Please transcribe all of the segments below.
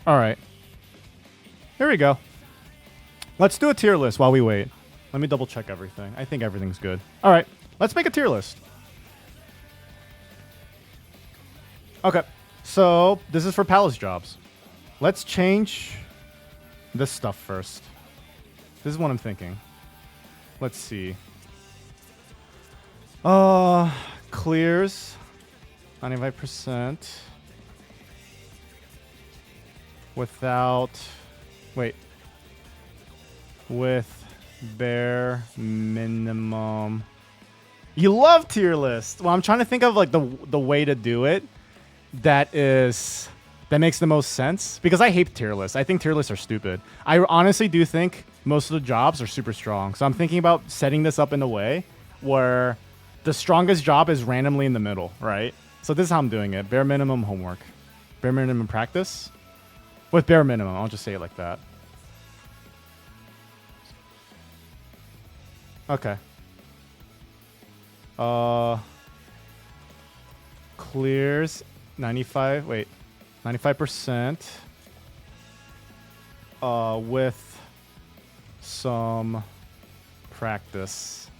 All right. Here we go. Let's do a tier list while we wait. Let me double check everything. I think everything's good. All right. Let's make a tier list. Okay. So this is for palace jobs. Let's change this stuff first. This is what I'm thinking. Let's see. Clears 95% without, wait, with bare minimum. You love tier lists. Well, I'm trying to think of like the way to do it that makes the most sense, because I hate tier lists. I think tier lists are stupid. I honestly do think most of the jobs are super strong. So I'm thinking about setting this up in a way where the strongest job is randomly in the middle, right? So this is how I'm doing it. Bare minimum homework. Bare minimum practice. With bare minimum. I'll just say it like that. Okay. Clears 95%. With some practice.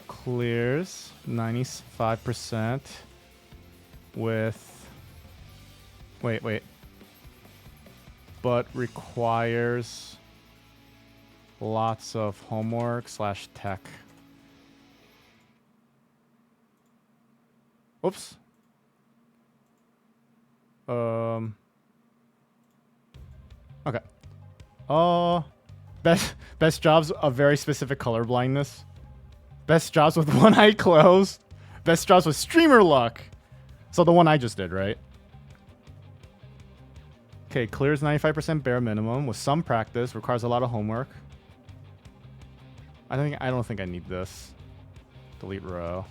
Clears 95% with, wait, but requires lots of homework / tech. Oops. Okay. Best jobs of very specific color blindness. Best jobs with one eye closed. Best jobs with streamer luck. So the one I just did, right? Okay, clears 95% bare minimum with some practice. Requires a lot of homework. I don't think I need this. Delete row.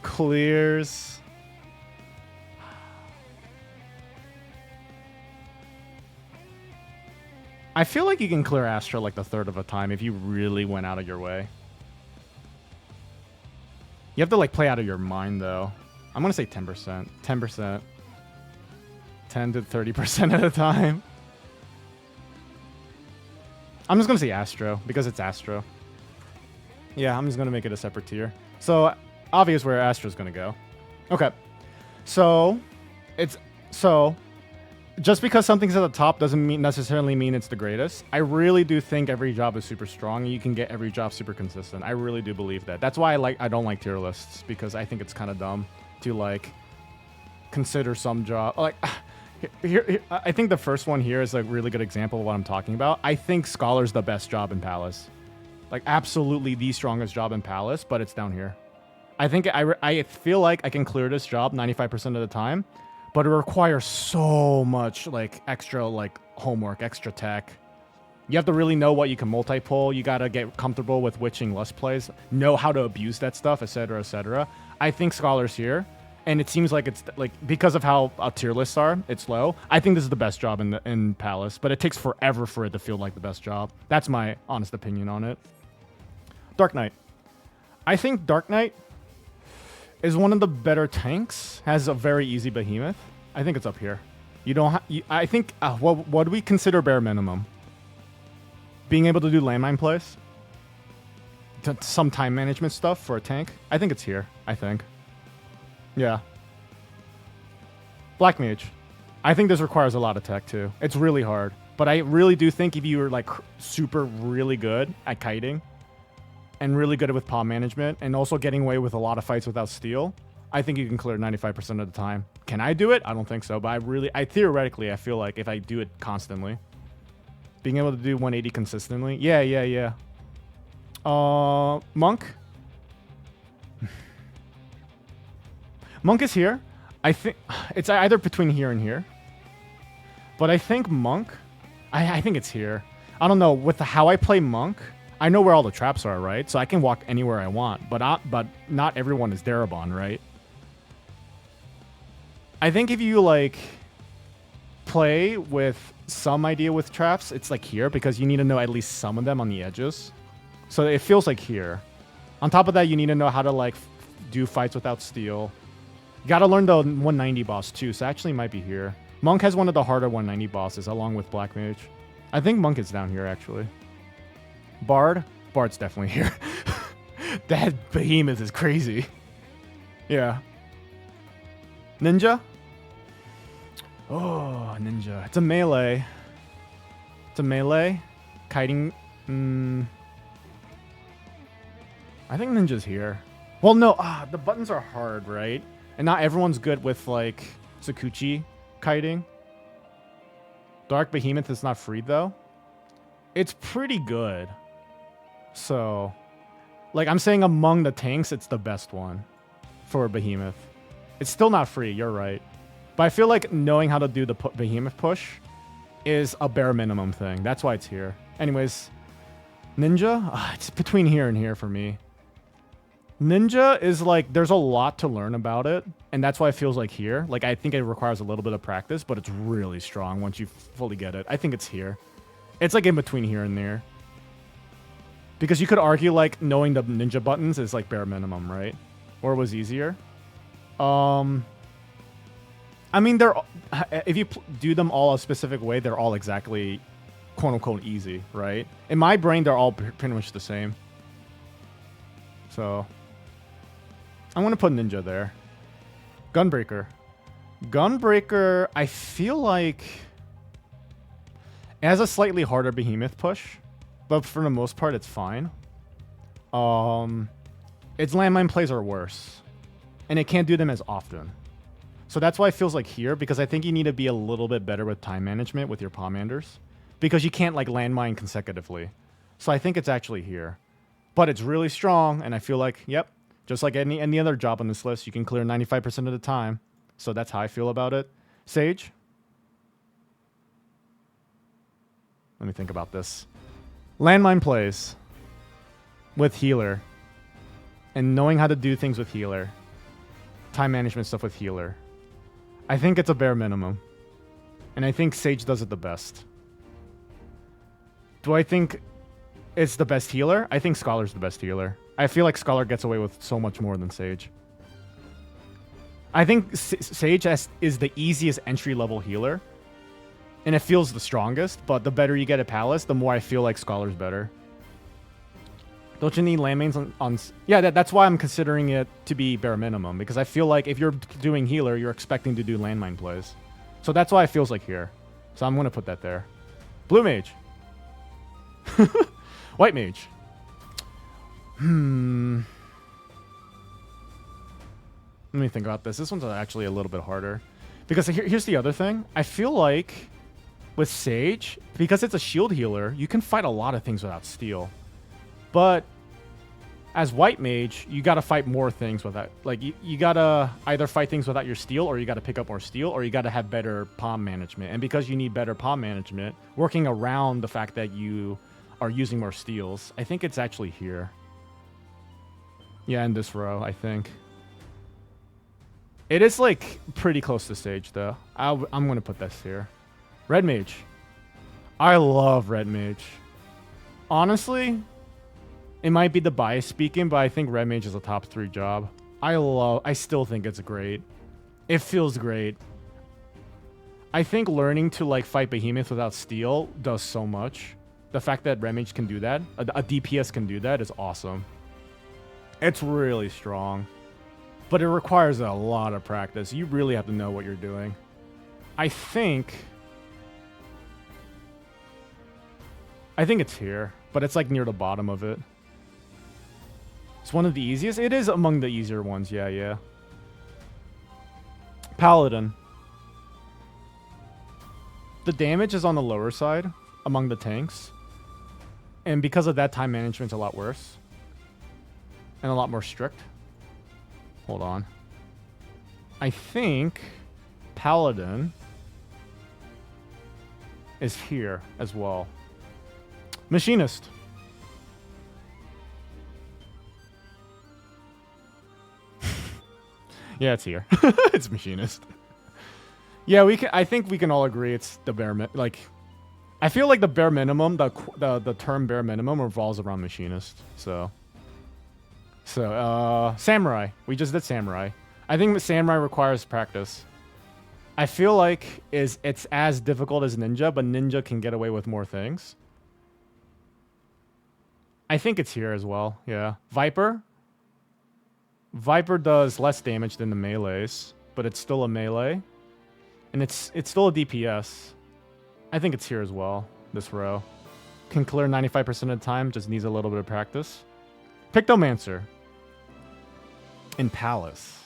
Clears. I feel like you can clear Astra like the third of a time if you really went out of your way. You have to like play out of your mind though. I'm gonna say 10%. 10%. 10 to 30% at a time. I'm just gonna say Astro because it's Astro. Yeah, I'm just gonna make it a separate tier. So obvious where Astro's gonna go. Okay. So just because something's at the top doesn't necessarily mean it's the greatest. I really do think every job is super strong and you can get every job super consistent. I really do believe that. That's why I don't like tier lists, because I think it's kind of dumb to like consider some job. Like here, I think the first one here is a really good example of what I'm talking about. I think Scholar's the best job in Palace. Like absolutely the strongest job in Palace, but it's down here. I think I feel like I can clear this job 95% of the time. But it requires so much like extra like homework, extra tech. You have to really know what you can multi-pull. You got to get comfortable with witching lust plays, know how to abuse that stuff, etc., etc. I think Scholar's here, and it seems like it's like because of how tier lists are, it's low. I think this is the best job in Palace, but it takes forever for it to feel like the best job. That's my honest opinion on it. Dark Knight. I think Dark Knight is one of the better tanks. Has a very easy behemoth. I think it's up here. You don't. I think. What do we consider bare minimum? Being able to do landmine plays. Some time management stuff for a tank. I think it's here. I think. Yeah. Black Mage. I think this requires a lot of tech too. It's really hard, but I really do think if you were like super really good at kiting. And really good with palm management, and also getting away with a lot of fights without steal, I think you can clear 95% of the time. Can I do it? I don't think so, but I theoretically, I feel like if I do it constantly, being able to do 180 consistently, yeah. Monk. Monk is here. I think it's either between here and here, but I think Monk. I think it's here. I don't know with how I play Monk. I know where all the traps are, right? So I can walk anywhere I want, but not everyone is Darabon, right? I think if you like play with some idea with traps, it's like here because you need to know at least some of them on the edges. So it feels like here. On top of that, you need to know how to like do fights without steel. You gotta learn the 190 boss too, so actually might be here. Monk has one of the harder 190 bosses along with Black Mage. I think Monk is down here actually. Bard? Bard's definitely here. That behemoth is crazy. Yeah. Ninja? Oh, ninja. It's a melee. It's a melee. Kiting. I think ninja's here. Well, no. The buttons are hard, right? And not everyone's good with, like, Sakuchi kiting. Dark Behemoth is not free, though. It's pretty good. So, like, I'm saying among the tanks, it's the best one for Behemoth. It's still not free, you're right. But I feel like knowing how to do the Behemoth push is a bare minimum thing. That's why it's here. Anyways, Ninja? It's between here and here for me. Ninja is like, there's a lot to learn about it, and that's why it feels like here. Like, I think it requires a little bit of practice, but it's really strong once you fully get it. I think it's here. It's like in between here and there. Because you could argue, like, knowing the ninja buttons is like bare minimum, right? Or it was easier. I mean, they're, if you do them all a specific way, they're all exactly quote-unquote easy, right? In my brain, they're all pretty much the same. So, I'm going to put Ninja there. Gunbreaker. Gunbreaker, I feel like it has a slightly harder Behemoth push, but for the most part, it's fine. Its landmine plays are worse, and it can't do them as often. So that's why it feels like here, because I think you need to be a little bit better with time management with your Pommanders, because you can't, like, landmine consecutively. So I think it's actually here. But it's really strong, and I feel like, yep, just like any other job on this list, you can clear 95% of the time. So that's how I feel about it. Sage? Let me think about this. Landmine plays with healer, and knowing how to do things with healer. Time management stuff with healer. I think it's a bare minimum. And I think Sage does it the best. Do I think it's the best healer? I think Scholar's the best healer. I feel like Scholar gets away with so much more than Sage. I think Sage is the easiest entry-level healer. And it feels the strongest, but the better you get at Palace, the more I feel like Scholar's better. Don't you need landmains on yeah, that's why I'm considering it to be bare minimum. Because I feel like if you're doing healer, you're expecting to do landmine plays. So that's why it feels like here. So I'm going to put that there. Blue Mage. White Mage. Let me think about this. This one's actually a little bit harder. Because here's the other thing. I feel like with Sage, because it's a shield healer, you can fight a lot of things without steel. But as White Mage, you gotta fight more things without, like, you gotta either fight things without your steel, or you gotta pick up more steel, or you gotta have better palm management. And because you need better palm management, working around the fact that you are using more steals, I think it's actually here. Yeah, in this row, I think. It is, like, pretty close to Sage, though. I'm gonna put this here. Red Mage. I love Red Mage. Honestly, it might be the bias speaking, but I think Red Mage is a top 3 job. I still think it's great. It feels great. I think learning to, like, fight Behemoth without steel does so much. The fact that Red Mage can do that, a DPS can do that, is awesome. It's really strong. But it requires a lot of practice. You really have to know what you're doing. I think it's here, but it's, like, near the bottom of it. It's one of the easiest. It is among the easier ones. Yeah. Paladin. The damage is on the lower side among the tanks. And because of that, time management's a lot worse. And a lot more strict. Hold on. I think Paladin is here as well. Machinist. Yeah, it's here. It's Machinist. Yeah, I think we can all agree it's the bare like. I feel like the bare minimum, the term bare minimum revolves around Machinist. So So, Samurai. We just did Samurai. I think that Samurai requires practice. I feel like it's as difficult as Ninja, but Ninja can get away with more things. I think it's here as well, yeah. Viper? Viper does less damage than the melees, but it's still a melee. And it's still a DPS. I think it's here as well, this row. Can clear 95% of the time, just needs a little bit of practice. Pictomancer. In Palace.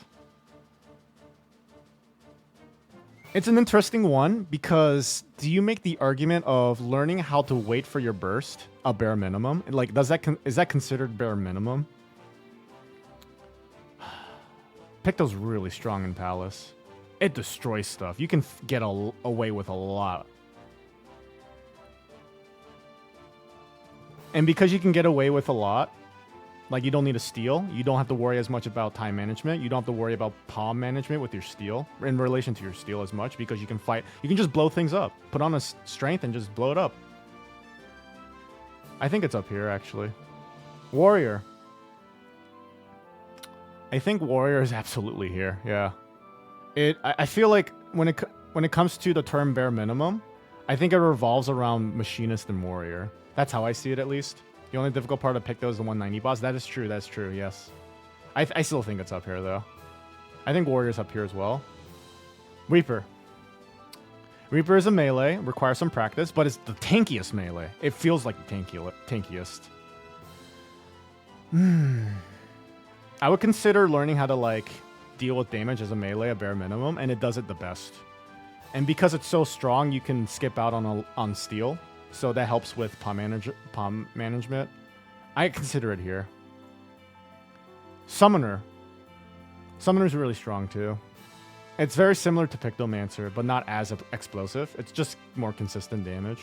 It's an interesting one because do you make the argument of learning how to wait for your burst a bare minimum? Like, is that considered bare minimum? Picto's really strong in Palace. It destroys stuff. You can get away with a lot. And because you can get away with a lot, like you don't need a steal, you don't have to worry as much about time management. You don't have to worry about palm management with your steal in relation to your steal as much because you can fight. You can just blow things up. Put on a strength and just blow it up. I think it's up here actually. Warrior. I think Warrior is absolutely here. Yeah. I feel like when it comes to the term bare minimum, I think it revolves around Machinist and Warrior. That's how I see it, at least. The only difficult part to pick though is the 190 boss. That is true. That's true. Yes. I still think it's up here though. I think Warrior's up here as well. Reaper. Reaper is a melee. Requires some practice, but it's the tankiest melee. It feels like the tankiest. I would consider learning how to like deal with damage as a melee a bare minimum, and it does it the best. And because it's so strong, you can skip out on steal, so that helps with palm management. I consider it here. Summoner. Summoner's really strong too. It's very similar to Pictomancer, but not as explosive. It's just more consistent damage.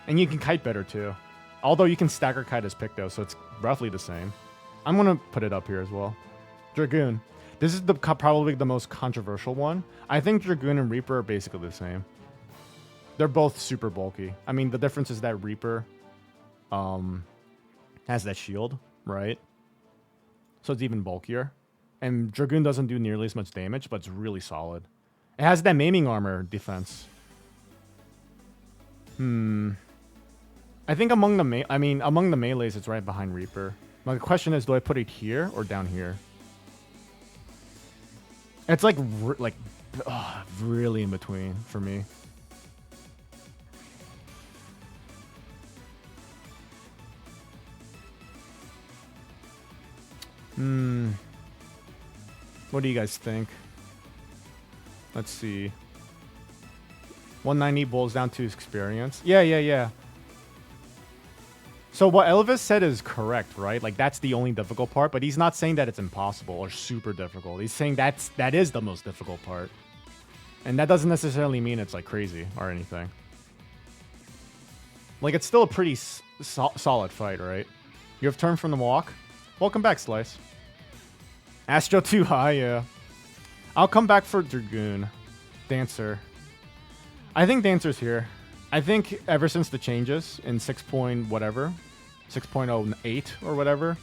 And you can kite better too. Although you can stagger kite as Picto, so it's roughly the same. I'm going to put it up here as well. Dragoon. This is probably the most controversial one. I think Dragoon and Reaper are basically the same. They're both super bulky. I mean, the difference is that Reaper has that shield, right? So it's even bulkier. And Dragoon doesn't do nearly as much damage, but it's really solid. It has that maiming armor defense. I think among the melees, it's right behind Reaper. My question is, do I put it here or down here? It's like really in between for me. What do you guys think? Let's see. 190 boils down to experience. Yeah. So what Elvis said is correct, right? Like that's the only difficult part, but he's not saying that it's impossible or super difficult. He's saying that is the most difficult part. And that doesn't necessarily mean it's like crazy or anything. Like it's still a pretty solid fight, right? You have turn from the walk. Welcome back, Slice. Astro too high, yeah. I'll come back for Dragoon. Dancer. I think Dancer's here. I think ever since the changes in 6.08 or whatever,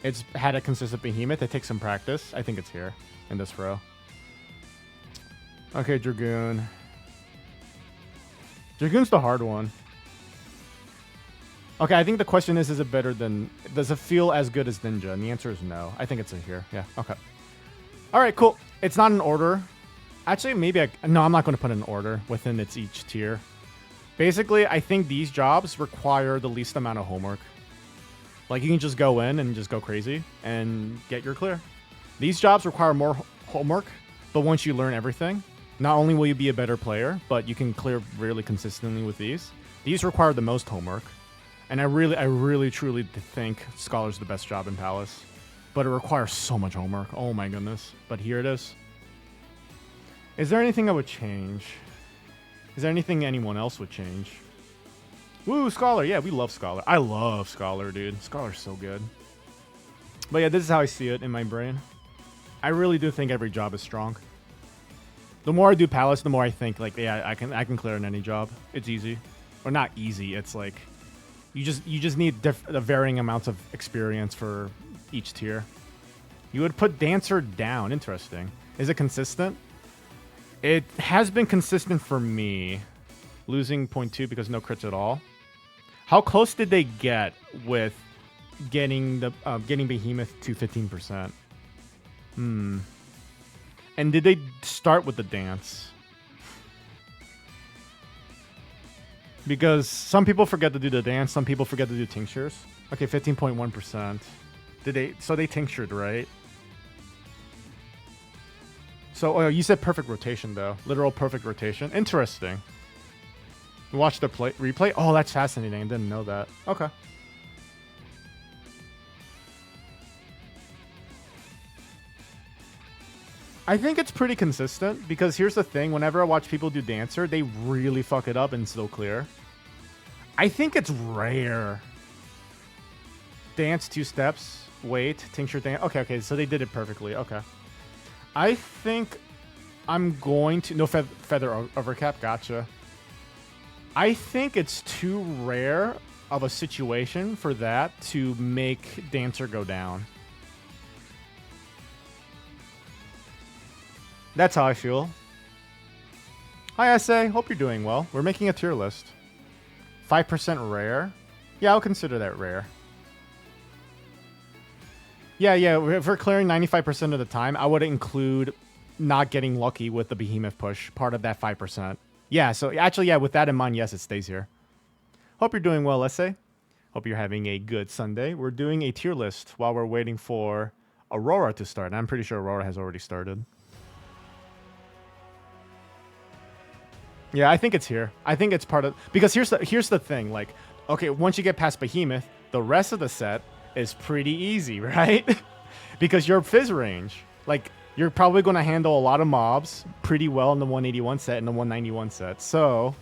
it's had a consistent behemoth. It takes some practice. I think it's here in this row. Okay, Dragoon. Dragoon's the hard one. Okay, I think the question is it better than... Does it feel as good as Ninja? And the answer is no. I think it's in here. Yeah, okay. All right, cool. It's not in order. Actually, maybe no, I'm not going to put it in order within its each tier. Basically, I think these jobs require the least amount of homework. Like, you can just go in and just go crazy and get your clear. These jobs require more homework, but once you learn everything, not only will you be a better player, but you can clear really consistently with these. These require the most homework. And I really, truly think Scholar's the best job in Palace. But it requires so much homework. Oh my goodness. But here it is. Is there anything I would change? Is there anything anyone else would change? Woo, Scholar. Yeah, we love Scholar. I love Scholar, dude. Scholar's so good. But yeah, this is how I see it in my brain. I really do think every job is strong. The more I do Palace, the more I think, like, yeah, I can clear in any job. It's easy. Or not easy. It's like... You just need the varying amounts of experience for each tier. You would put Dancer down. Interesting. Is it consistent? It has been consistent for me. Losing 0.2 because no crits at all. How close did they get with getting the getting Behemoth to 15%? And did they start with the dance? Because some people forget to do the dance, some people forget to do tinctures. Okay, 15.1%. Did they? So they tinctured, right? So oh, you said perfect rotation though, literal perfect rotation. Interesting. Watch the replay. Oh, that's fascinating. I didn't know that. Okay. I think it's pretty consistent because here's the thing. Whenever I watch people do Dancer, they really fuck it up and still clear. I think it's rare. Dance 2 steps. Wait. Tincture dance. Okay. So they did it perfectly. Okay. I think I'm going to... No feather overcap. Gotcha. I think it's too rare of a situation for that to make Dancer go down. That's how I feel. Hi, SA. Hope you're doing well. We're making a tier list. 5% rare? Yeah, I'll consider that rare. Yeah. If we're clearing 95% of the time, I would include not getting lucky with the Behemoth push, part of that 5%. Yeah, so actually, yeah, with that in mind, yes, it stays here. Hope you're doing well, SA. Hope you're having a good Sunday. We're doing a tier list while we're waiting for Aurora to start. I'm pretty sure Aurora has already started. Yeah, I think it's here. I think it's part of... Because here's the thing. Like, okay, once you get past Behemoth, the rest of the set is pretty easy, right? Because your Fizz range, like... You're probably going to handle a lot of mobs pretty well in the 181 set and the 191 set. So,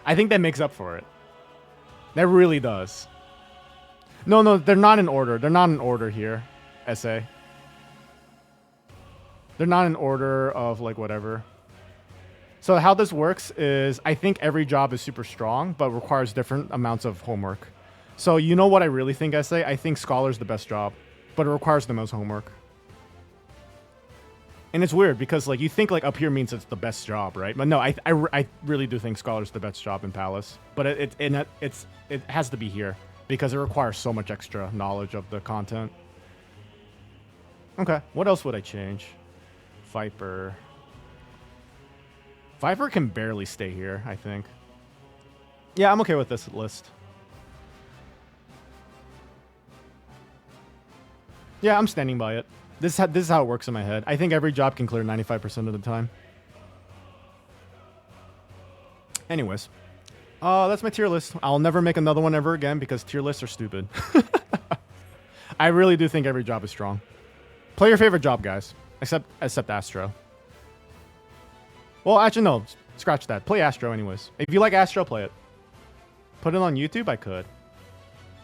I think that makes up for it. That really does. No, they're not in order. They're not in order here, SA. They're not in order of, like, whatever. So, how this works is I think every job is super strong, but requires different amounts of homework. So, you know what I really think, SA? I think Scholar's the best job, but it requires the most homework. And it's weird because, like, you think, like, up here means it's the best job, right? But no, I really do think Scholar's the best job in Palace. But it has to be here because it requires so much extra knowledge of the content. Okay, what else would I change? Viper. Viper can barely stay here, I think. Yeah, I'm okay with this list. Yeah, I'm standing by it. This is how it works in my head. I think every job can clear 95% of the time. Anyways. That's my tier list. I'll never make another one ever again because tier lists are stupid. I really do think every job is strong. Play your favorite job, guys. Except Astro. Well, actually, no. Scratch that. Play Astro anyways. If you like Astro, play it. Put it on YouTube? I could.